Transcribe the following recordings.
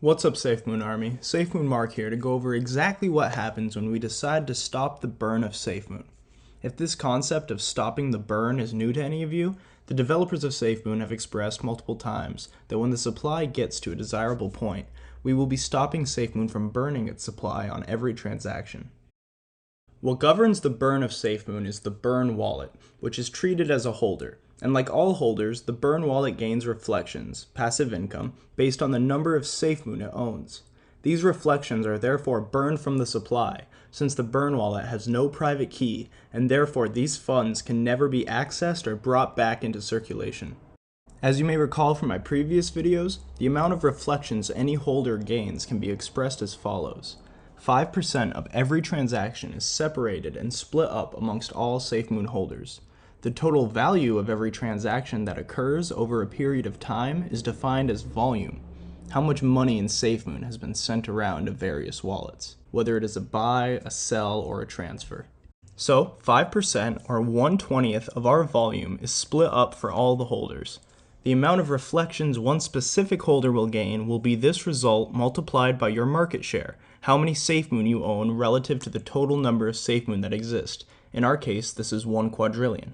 What's up, Safemoon Army? Safemoon Mark here to go over exactly what happens when we decide to stop the burn of Safemoon. If this concept of stopping the burn is new to any of you, the developers of Safemoon have expressed multiple times that when the supply gets to a desirable point, we will be stopping Safemoon from burning its supply on every transaction. What governs the burn of Safemoon is the burn wallet, which is treated as a holder. And like all holders, the burn wallet gains reflections, passive income, based on the number of Safemoon it owns. These reflections are therefore burned from the supply, since the burn wallet has no private key, and therefore these funds can never be accessed or brought back into circulation. As you may recall from my previous videos, the amount of reflections any holder gains can be expressed as follows. 5% of every transaction is separated and split up amongst all Safemoon holders. The total value of every transaction that occurs over a period of time is defined as volume, how much money in Safemoon has been sent around to various wallets, whether it is a buy, a sell, or a transfer. So 5% or 1/20th of our volume is split up for all the holders. The amount of reflections one specific holder will gain will be this result multiplied by your market share, how many Safemoon you own relative to the total number of Safemoon that exist. In our case, this is 1 quadrillion.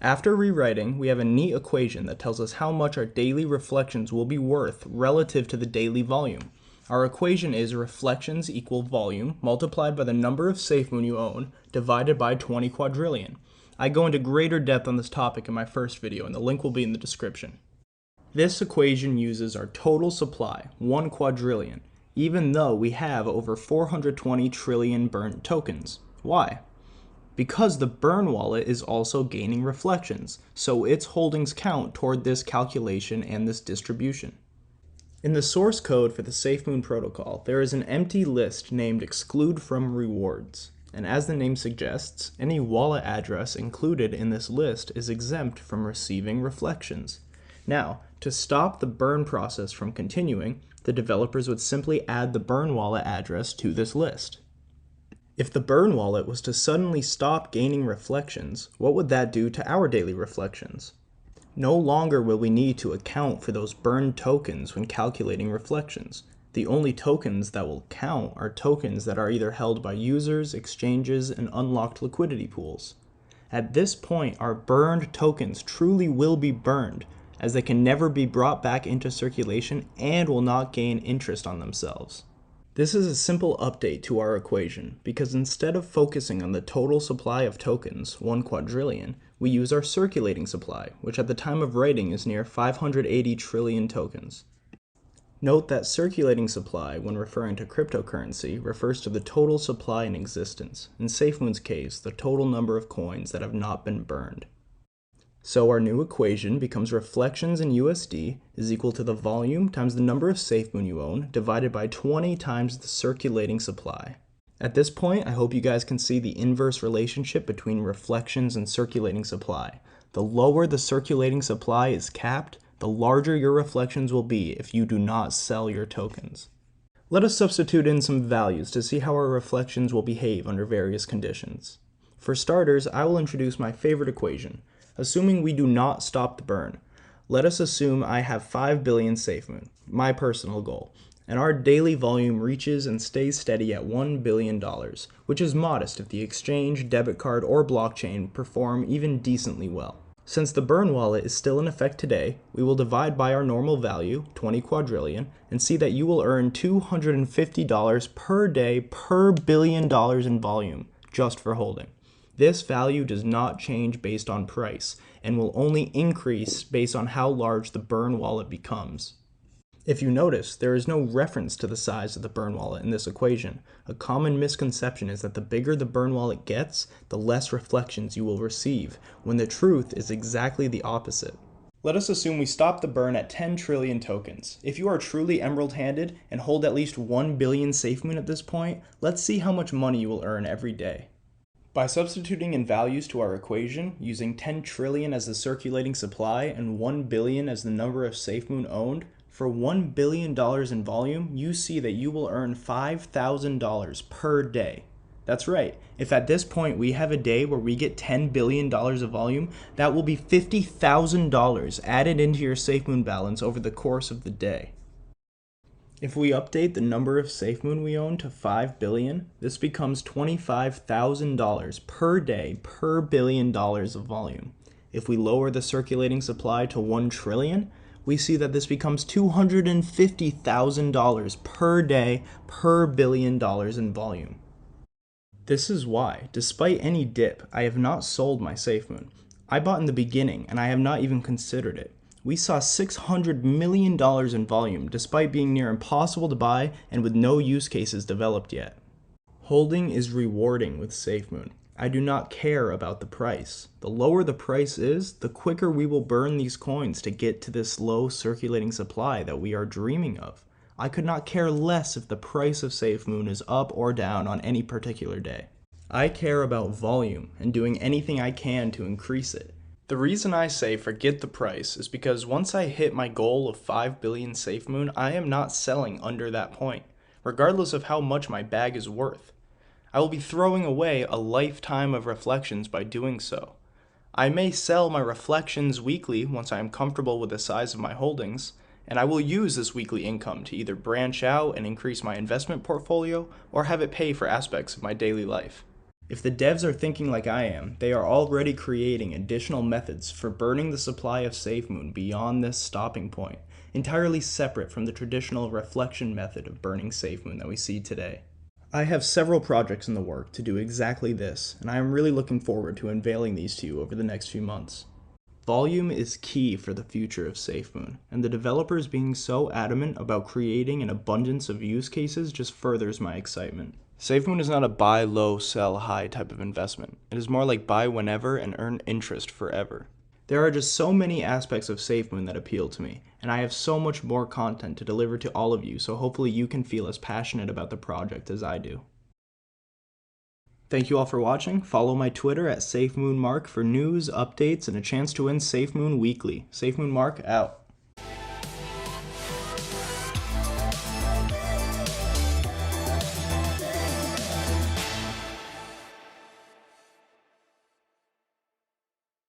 After rewriting, we have a neat equation that tells us how much our daily reflections will be worth relative to the daily volume. Our equation is reflections equal volume multiplied by the number of Safemoon you own divided by 20 quadrillion. I go into greater depth on this topic in my first video, and the link will be in the description. This equation uses our total supply, 1 quadrillion, even though we have over 420 trillion burnt tokens. Why? Because the burn wallet is also gaining reflections, so its holdings count toward this calculation and this distribution. In the source code for the Safemoon protocol, there is an empty list named exclude from rewards. And as the name suggests, any wallet address included in this list is exempt from receiving reflections. Now, to stop the burn process from continuing, the developers would simply add the burn wallet address to this list. If the burn wallet was to suddenly stop gaining reflections, what would that do to our daily reflections? No longer will we need to account for those burned tokens when calculating reflections. The only tokens that will count are tokens that are either held by users, exchanges, and unlocked liquidity pools. At this point, our burned tokens truly will be burned, as they can never be brought back into circulation and will not gain interest on themselves. This is a simple update to our equation, because instead of focusing on the total supply of tokens, 1 quadrillion, we use our circulating supply, which at the time of writing is near 580 trillion tokens. Note that circulating supply, when referring to cryptocurrency, refers to the total supply in existence, in Safemoon's case, the total number of coins that have not been burned. So our new equation becomes reflections in USD is equal to the volume times the number of Safemoon you own divided by 20 times the circulating supply. At this point, I hope you guys can see the inverse relationship between reflections and circulating supply. The lower the circulating supply is capped, the larger your reflections will be if you do not sell your tokens. Let us substitute in some values to see how our reflections will behave under various conditions. For starters, I will introduce my favorite equation. Assuming we do not stop the burn, let us assume I have 5 billion Safemoon, my personal goal, and our daily volume reaches and stays steady at $1 billion, which is modest if the exchange, debit card, or blockchain perform even decently well. Since the burn wallet is still in effect today, we will divide by our normal value, 20 quadrillion, and see that you will earn $250 per day per $1 billion in volume, just for holding. This value does not change based on price, and will only increase based on how large the burn wallet becomes. If you notice, there is no reference to the size of the burn wallet in this equation. A common misconception is that the bigger the burn wallet gets, the less reflections you will receive, when the truth is exactly the opposite. Let us assume we stop the burn at 10 trillion tokens. If you are truly emerald-handed and hold at least 1 billion Safemoon at this point, let's see how much money you will earn every day. By substituting in values to our equation, using 10 trillion as the circulating supply and 1 billion as the number of Safemoon owned, for $1 billion in volume, you see that you will earn $5,000 per day. That's right, if at this point we have a day where we get $10 billion of volume, that will be $50,000 added into your Safemoon balance over the course of the day. If we update the number of Safemoon we own to 5 billion, this becomes $25,000 per day per $1 billion of volume. If we lower the circulating supply to 1 trillion, we see that this becomes $250,000 per day per $1 billion in volume. This is why, despite any dip, I have not sold my Safemoon. I bought in the beginning and I have not even considered it. We saw $600 million in volume despite being near impossible to buy and with no use cases developed yet. Holding is rewarding with Safemoon. I do not care about the price. The lower the price is, the quicker we will burn these coins to get to this low circulating supply that we are dreaming of. I could not care less if the price of Safemoon is up or down on any particular day. I care about volume and doing anything I can to increase it. The reason I say forget the price is because once I hit my goal of 5 billion Safemoon, I am not selling under that point, regardless of how much my bag is worth. I will be throwing away a lifetime of reflections by doing so. I may sell my reflections weekly once I am comfortable with the size of my holdings, and I will use this weekly income to either branch out and increase my investment portfolio or have it pay for aspects of my daily life. If the devs are thinking like I am, they are already creating additional methods for burning the supply of Safemoon beyond this stopping point, entirely separate from the traditional reflection method of burning Safemoon that we see today. I have several projects in the work to do exactly this, and I am really looking forward to unveiling these to you over the next few months. Volume is key for the future of Safemoon, and the developers being so adamant about creating an abundance of use cases just furthers my excitement. Safemoon is not a buy low, sell high type of investment. It is more like buy whenever and earn interest forever. There are just so many aspects of Safemoon that appeal to me, and I have so much more content to deliver to all of you, so hopefully you can feel as passionate about the project as I do. Thank you all for watching. Follow my Twitter at SafemoonMark for news, updates, and a chance to win Safemoon weekly. SafemoonMark out.